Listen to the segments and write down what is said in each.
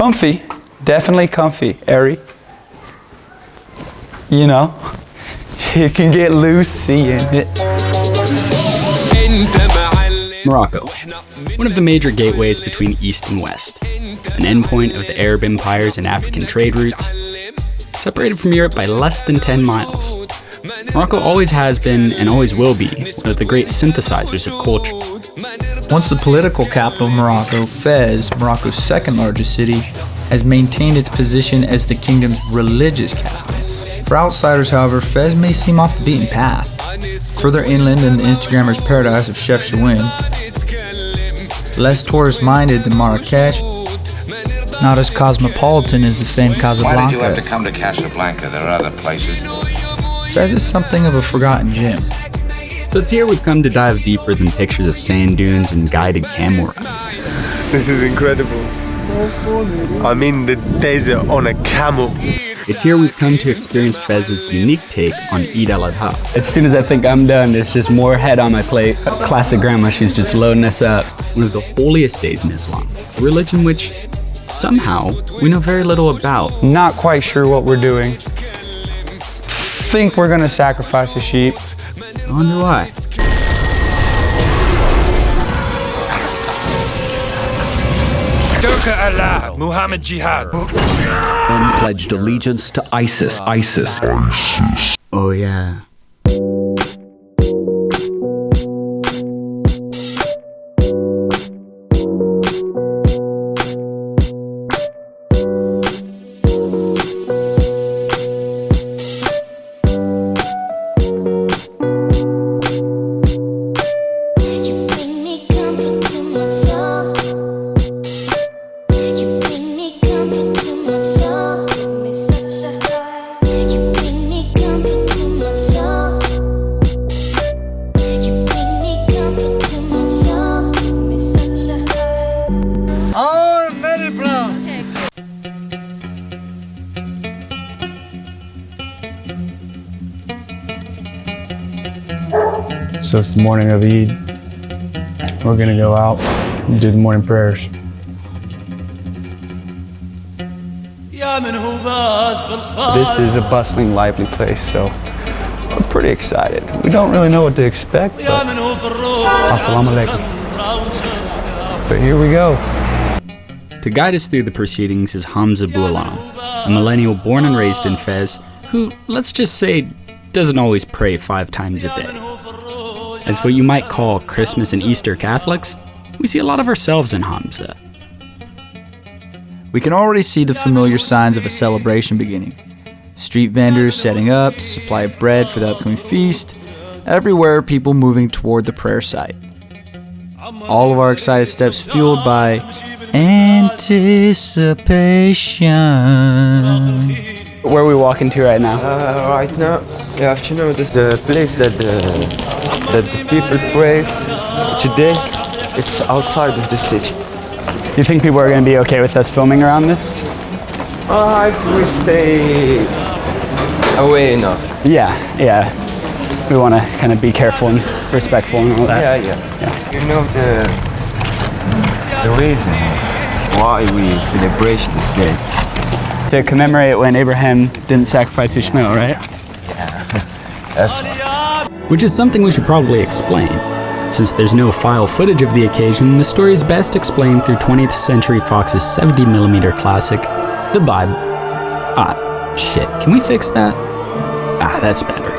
Comfy, definitely comfy, airy. You know, it can get loosey in it. Morocco, one of the major gateways between East and West, an endpoint of the Arab empires and African trade routes, separated from Europe by less than 10 miles. Morocco always has been and always will be one of the great synthesizers of culture. Once the political capital of Morocco, Fez, Morocco's second largest city, has maintained its position as the kingdom's religious capital. For outsiders, however, Fez may seem off the beaten path. Further inland than the Instagrammer's paradise of Chef Chouin, less tourist-minded than Marrakech, not as cosmopolitan as the famed Casablanca. Why did you have to come to Casablanca? There are other places. Fez is something of a forgotten gem. So it's here we've come to dive deeper than pictures of sand dunes and guided camel rides. This is incredible. I'm in the desert on a camel. It's here we've come to experience Fez's unique take on Eid al-ADHA. As soon as I think I'm done, there's just more head on my plate. Classic grandma, she's just loading us up. One of the holiest days in Islam, a religion which somehow we know very little about. Not quite sure what we're doing. Think we're gonna sacrifice a sheep. I wonder why. Allah, Muhammad Jihad. And pledged allegiance to ISIS. Oh yeah. So it's the morning of Eid. We're gonna go out and do the morning prayers. This is a bustling, lively place, so we're pretty excited. We don't really know what to expect, but assalamu alaikum. But here we go. To guide us through the proceedings is Hamza Boualam, a millennial born and raised in Fez, who, let's just say, doesn't always pray 5 times a day. As what you might call Christmas and Easter Catholics, we see a lot of ourselves in Hamza. We can already see the familiar signs of a celebration beginning. Street vendors setting up to supply bread for the upcoming feast. Everywhere, people moving toward the prayer site. All of our excited steps fueled by anticipation. Where are we walking to right now? Right now, you have to know this the place that the people pray today. It's outside of the city. Do you think people are going to be okay with us filming around this? If we stay away enough. Yeah. We want to kind of be careful and respectful and all that. Yeah. You know the reason why we celebrate this day? To commemorate when Ibrahim didn't sacrifice Ishmael, right? Yeah, that's right. Which is something we should probably explain. Since there's no file footage of the occasion, the story is best explained through 20th Century Fox's 70mm classic, The Bible. Shit, can we fix that? That's better.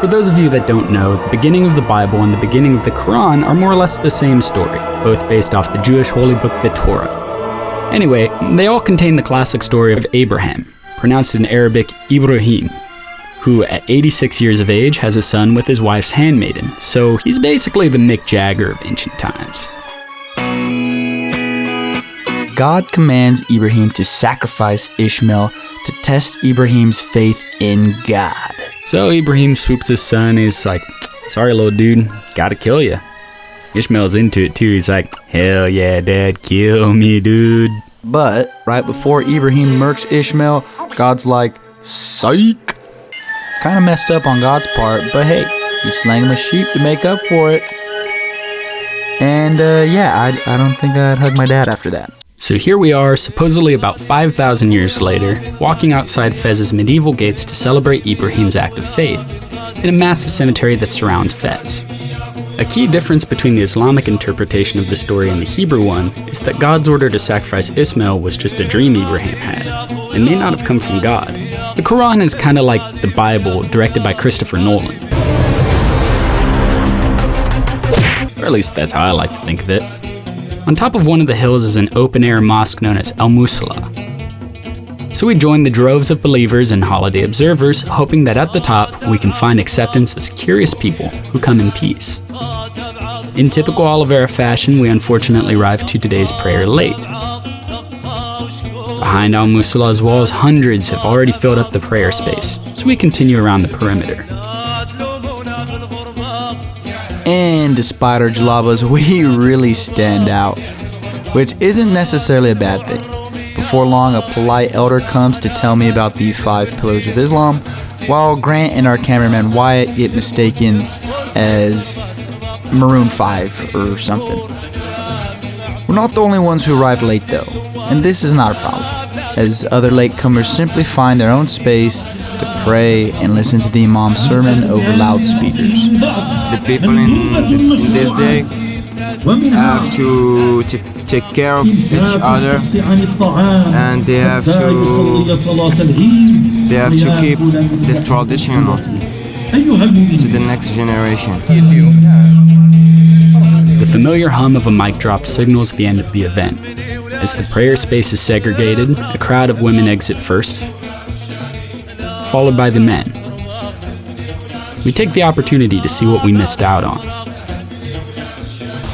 For those of you that don't know, the beginning of the Bible and the beginning of the Qu'ran are more or less the same story, both based off the Jewish holy book, the Torah. Anyway, they all contain the classic story of Abraham, pronounced in Arabic Ibrahim, who at 86 years of age has a son with his wife's handmaiden, so he's basically the Mick Jagger of ancient times. God commands Ibrahim to sacrifice Ishmael to test Ibrahim's faith in God. So Ibrahim swoops his son and he's like, sorry little dude, gotta kill you. Ishmael's into it too, he's like, hell yeah dad, kill me dude. But right before Ibrahim murks Ishmael, God's like, psych. Kind of messed up on God's part, but hey, he slang him a sheep to make up for it. And I don't think I'd hug my dad after that. So here we are, supposedly about 5,000 years later, walking outside Fez's medieval gates to celebrate Ibrahim's act of faith, in a massive cemetery that surrounds Fez. A key difference between the Islamic interpretation of the story and the Hebrew one is that God's order to sacrifice Ismail was just a dream Ibrahim had, and may not have come from God. The Quran is kind of like the Bible, directed by Christopher Nolan. Or at least that's how I like to think of it. On top of one of the hills is an open-air mosque known as Al-Musalla. So we join the droves of believers and holiday observers, hoping that at the top we can find acceptance as curious people who come in peace. In typical Oliveira fashion, we unfortunately arrived to today's prayer late. Behind Al-Musalla's walls, hundreds have already filled up the prayer space, so we continue around the perimeter. And despite our jalabas, we really stand out, which isn't necessarily a bad thing. Before long, a polite elder comes to tell me about the 5 pillars of Islam, while Grant and our cameraman Wyatt get mistaken as Maroon 5 or something. We're not the only ones who arrived late though, and this is not a problem, as other latecomers simply find their own space to pray and listen to the Imam's sermon over loudspeakers. The people in this day have to take care of each other, and they have to keep this tradition to the next generation. The familiar hum of a mic drop signals the end of the event. As the prayer space is segregated, a crowd of women exit first, followed by the men. We take the opportunity to see what we missed out on.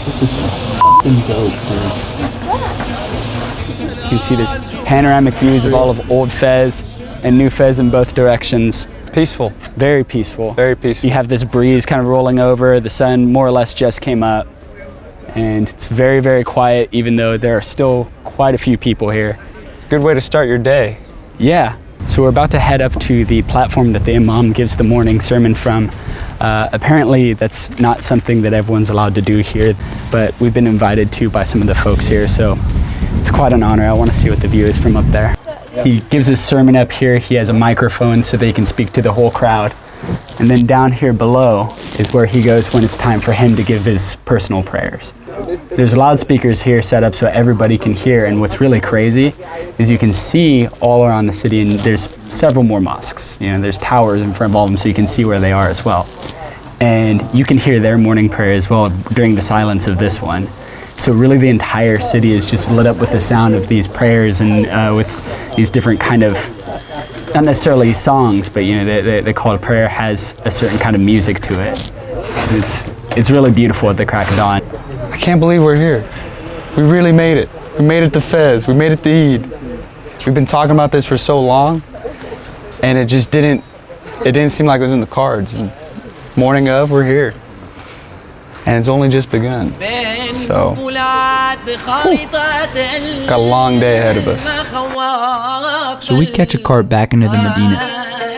This is f***ing dope, dude. You can see there's panoramic views of all of Old Fez and New Fez in both directions. Peaceful. Very peaceful. Very peaceful. You have this breeze kind of rolling over. The sun more or less just came up. And it's very, very quiet, even though there are still quite a few people here. It's a good way to start your day. Yeah. So we're about to head up to the platform that the Imam gives the morning sermon from. Apparently that's not something that everyone's allowed to do here, but we've been invited to by some of the folks here, so it's quite an honor. I want to see what the view is from up there. He gives his sermon up here. He has a microphone so they can speak to the whole crowd. And then down here below is where he goes when it's time for him to give his personal prayers. There's loudspeakers here set up so everybody can hear, and what's really crazy is you can see all around the city, and there's several more mosques. You know, there's towers in front of all of them, so you can see where they are as well. And you can hear their morning prayer as well during the silence of this one. So really the entire city is just lit up with the sound of these prayers and with these different kind of, not necessarily songs, but you know, the call to prayer has a certain kind of music to it. It's really beautiful at the crack of dawn. I can't believe we're here. We really made it. We made it to Fez. We made it to Eid. We've been talking about this for so long, and it didn't seem like it was in the cards. And morning of, we're here. And it's only just begun. So, got a long day ahead of us. So we catch a cart back into the Medina.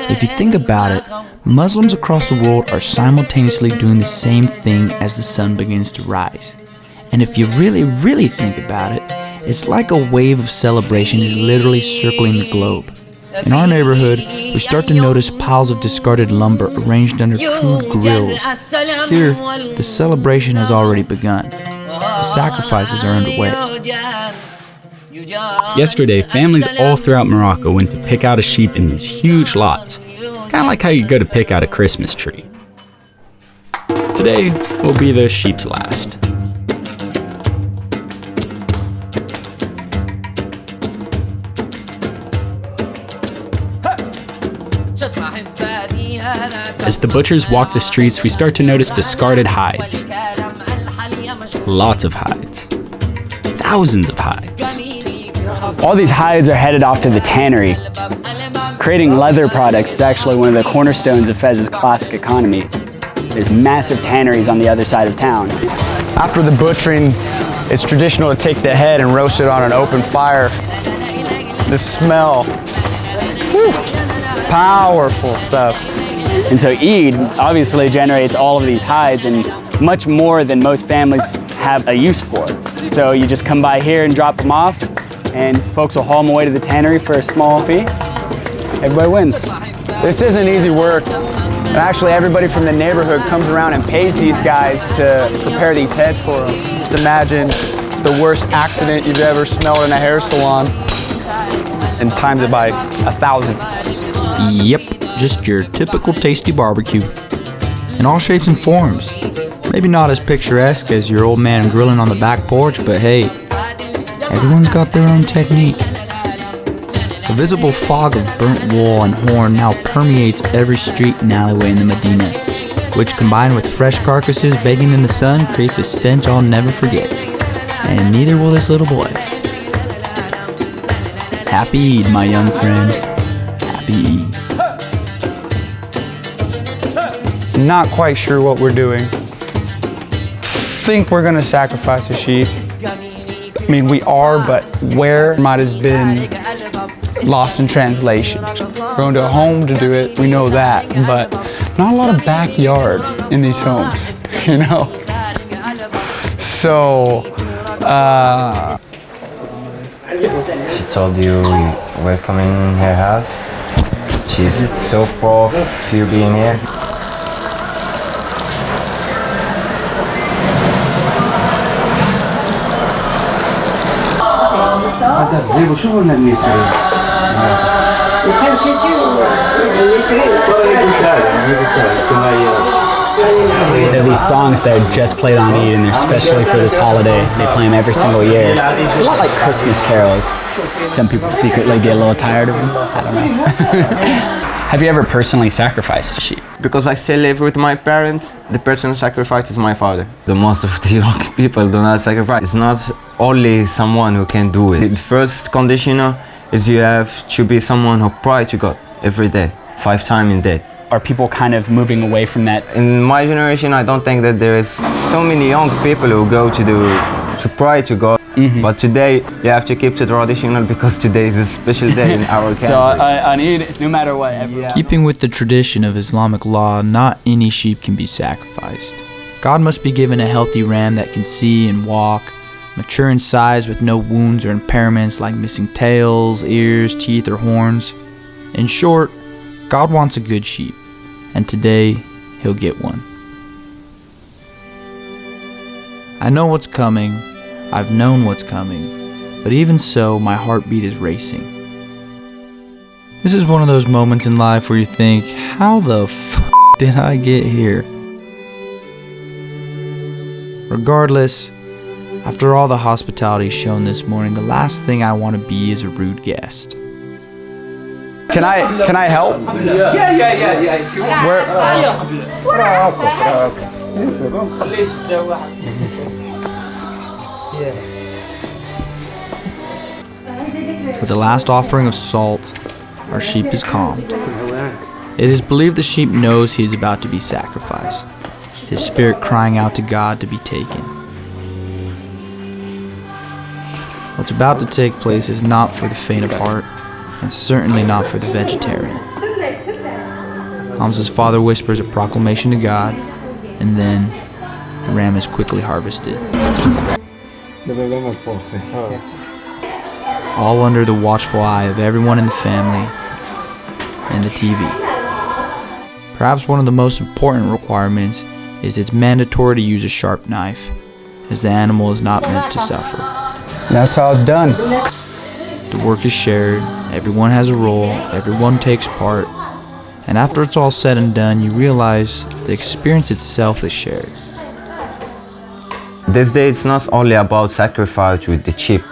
If you think about it, Muslims across the world are simultaneously doing the same thing as the sun begins to rise. And if you really, really think about it, it's like a wave of celebration is literally circling the globe. In our neighborhood, we start to notice piles of discarded lumber arranged under crude grills. Here, the celebration has already begun. The sacrifices are underway. Yesterday, families all throughout Morocco went to pick out a sheep in these huge lots, kind of like how you go to pick out a Christmas tree. Today will be the sheep's last. As the butchers walk the streets, we start to notice discarded hides. Lots of hides. Thousands of hides. All these hides are headed off to the tannery. Creating leather products is actually one of the cornerstones of Fez's classic economy. There's massive tanneries on the other side of town. After the butchering, it's traditional to take the head and roast it on an open fire. The smell. Whew. Powerful stuff. And so Eid obviously generates all of these hides and much more than most families have a use for. So you just come by here and drop them off, and folks will haul them away to the tannery for a small fee. Everybody wins. This isn't easy work. And actually, everybody from the neighborhood comes around and pays these guys to prepare these heads for them. Just imagine the worst accident you've ever smelled in a hair salon and times it by 1,000. Yep, just your typical tasty barbecue. In all shapes and forms. Maybe not as picturesque as your old man grilling on the back porch, but hey, everyone's got their own technique. A visible fog of burnt wool and horn now permeates every street and alleyway in the Medina, which combined with fresh carcasses baking in the sun creates a stench I'll never forget. And neither will this little boy. Happy Eid, my young friend. Happy Eid. Not quite sure what we're doing. Think we're gonna sacrifice a sheep. I mean, we are, but where might have been lost in translation. We're going to a home to do it, we know that, but not a lot of backyard in these homes, you know? So, She told you welcoming in her house. She's so proud of you being here. There are these songs that are just played on Eid, and they're especially for this holiday. They play them every single year. It's a lot like Christmas carols. Some people secretly get a little tired of them. I don't know. Have you ever personally sacrificed a sheep? Because I still live with my parents, the person who sacrificed is my father. The most of the young people do not sacrifice. It's not only someone who can do it. The first condition is you have to be someone who pray to God every day, 5 times a day. Are people kind of moving away from that? In my generation, I don't think that there is so many young people who go to pray to God. Mm-hmm. But today, you have to keep to traditional because today is a special day in our country. So on Eid, no matter what. Keeping with the tradition of Islamic law, not any sheep can be sacrificed. God must be given a healthy ram that can see and walk, mature in size with no wounds or impairments like missing tails, ears, teeth, or horns. In short, God wants a good sheep, and today he'll get one. I know what's coming, I've known what's coming, but even so, my heartbeat is racing. This is one of those moments in life where you think, how the f*** did I get here? Regardless, after all the hospitality shown this morning, the last thing I want to be is a rude guest. can I help? Yeah. With the last offering of salt, our sheep is calmed. It is believed the sheep knows he is about to be sacrificed, his spirit crying out to God to be taken. What's about to take place is not for the faint of heart, and certainly not for the vegetarian. Hamza's father whispers a proclamation to God, and then the ram is quickly harvested. All under the watchful eye of everyone in the family and the TV. Perhaps one of the most important requirements is it's mandatory to use a sharp knife, as the animal is not meant to suffer. That's how it's done. The work is shared, everyone has a role, everyone takes part, and after it's all said and done, you realize the experience itself is shared. This day it's not only about sacrifice with the sheep.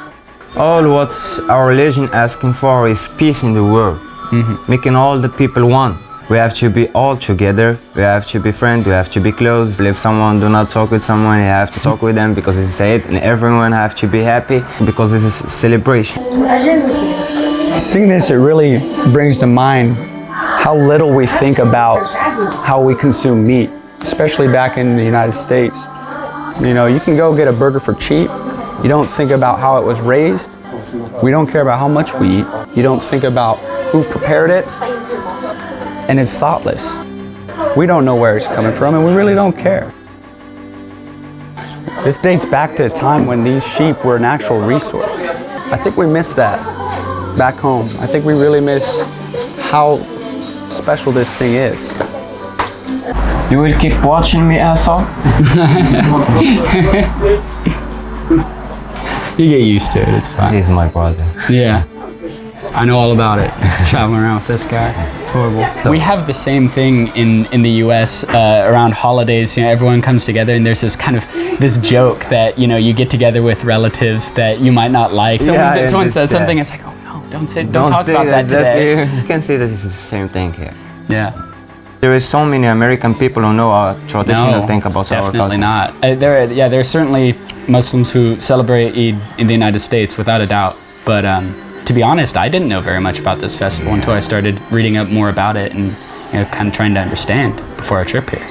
All what our religion asking for is peace in the world, making all the people one. We have to be all together, we have to be friends, we have to be close. If someone do not talk with someone, you have to talk with them because it's said, and everyone have to be happy because this is a celebration. Seeing this, it really brings to mind how little we think about how we consume meat, especially back in the United States. You know, you can go get a burger for cheap. You don't think about how it was raised. We don't care about how much we eat. You don't think about who prepared it. And it's thoughtless. We don't know where it's coming from, and we really don't care. This dates back to a time when these sheep were an actual resource. I think we miss that back home. I think we really miss how special this thing is. You will keep watching me, asshole? You get used to it, it's fine. He's my brother. Yeah. I know all about it. Traveling around with this guy, it's horrible. We have the same thing in the U.S. Around holidays. You know, everyone comes together, and there's this kind of this joke that you get together with relatives that you might not like. Someone says something, it's like, oh no, don't talk about that today. You can see that it's the same thing here. Yeah. There is so many American people who know our traditional thing about our culture. Definitely not. There are certainly Muslims who celebrate Eid in the United States, without a doubt. But to be honest, I didn't know very much about this festival until I started reading up more about it and kind of trying to understand before our trip here.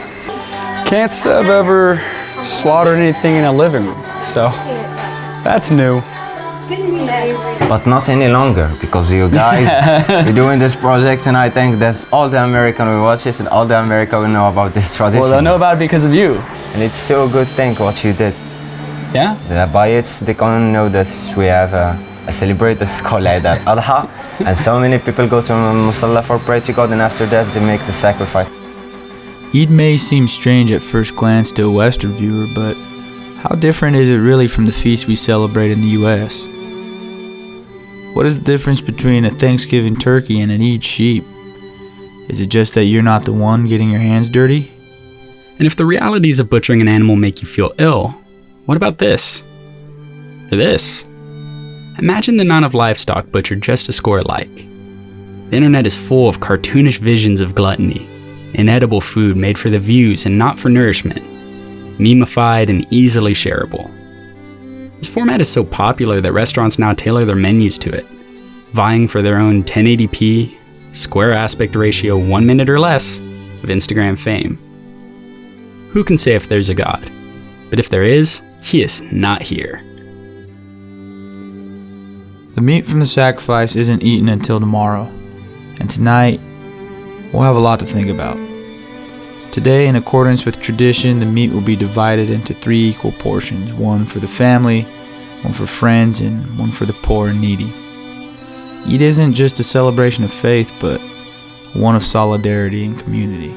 Can't say I've ever slaughtered anything in a living room, so that's new. But not any longer, because you guys you're doing this project, and I think that's all the American will watch this, and all the American will know about this tradition. Well, they'll know about it because of you. And it's so a good thing what you did. Yeah? By it, they can't know that we have a celebrate that's called EID AL-ADHA, and so many people go to Musalla for pray to God, and after that they make the sacrifice. Eid may seem strange at first glance to a Western viewer, but how different is it really from the feast we celebrate in the US? What is the difference between a Thanksgiving turkey and an Eid sheep? Is it just that you're not the one getting your hands dirty? And if the realities of butchering an animal make you feel ill, what about this? Or this? Imagine the amount of livestock butchered just to score a like. The internet is full of cartoonish visions of gluttony, inedible food made for the views and not for nourishment, memeified and easily shareable. This format is so popular that restaurants now tailor their menus to it, vying for their own 1080p, square aspect ratio 1 minute or less of Instagram fame. Who can say if there's a God? But if there is, he is not here. The meat from the sacrifice isn't eaten until tomorrow, and tonight we'll have a lot to think about. Today, in accordance with tradition, the meat will be divided into 3 equal portions, one for the family, one for friends, and one for the poor and needy. Eid isn't just a celebration of faith, but one of solidarity and community.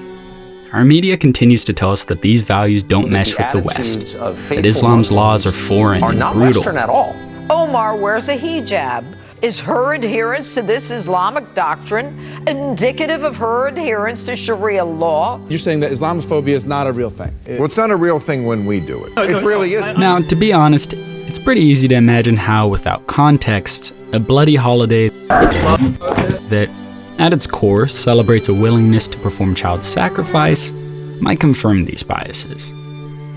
Our media continues to tell us that these values don't mesh with the West, that Islam's laws are foreign and brutal. Western at all. Omar wears a hijab. Is her adherence to this Islamic doctrine indicative of her adherence to Sharia law? You're saying that Islamophobia is not a real thing. Well, it's not a real thing when we do it. It really isn't. Now, to be honest, it's pretty easy to imagine how, without context, a bloody holiday that, at its core, celebrates a willingness to perform child sacrifice might confirm these biases.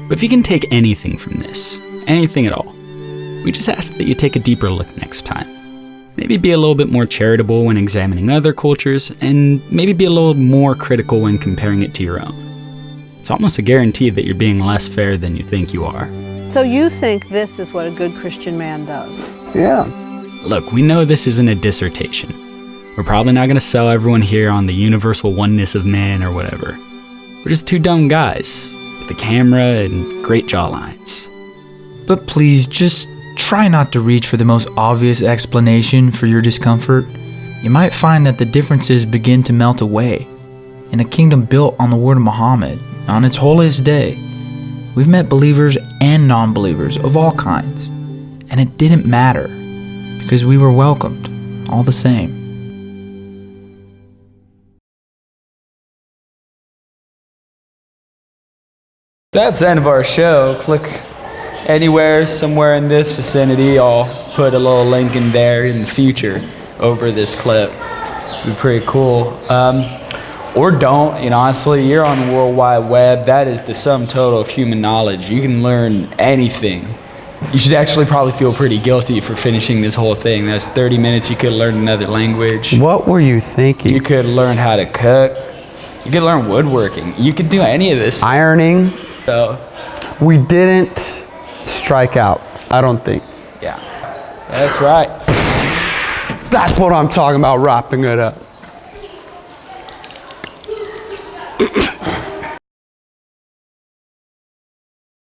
But if you can take anything from this, anything at all, we just ask that you take a deeper look next time. Maybe be a little bit more charitable when examining other cultures, and maybe be a little more critical when comparing it to your own. It's almost a guarantee that you're being less fair than you think you are. So you think this is what a good Christian man does? Yeah. Look, we know this isn't a dissertation. We're probably not going to sell everyone here on the universal oneness of man or whatever. We're just 2 dumb guys with a camera and great jawlines. But please, just try not to reach for the most obvious explanation for your discomfort. You might find that the differences begin to melt away. In a kingdom built on the word of Muhammad, on its holiest day, we've met believers and non-believers of all kinds. And it didn't matter, because we were welcomed, all the same. That's the end of our show. Click anywhere, somewhere in this vicinity. I'll put a little link in there in the future over this clip. It'd be pretty cool. Or don't, honestly, you're on the World Wide Web. That is the sum total of human knowledge. You can learn anything. You should actually probably feel pretty guilty for finishing this whole thing. That's 30 minutes. You could learn another language. What were you thinking? You could learn how to cook. You could learn woodworking. You could do any of this. Ironing. So, we didn't strike out, I don't think. Yeah, that's right. That's what I'm talking about, wrapping it up.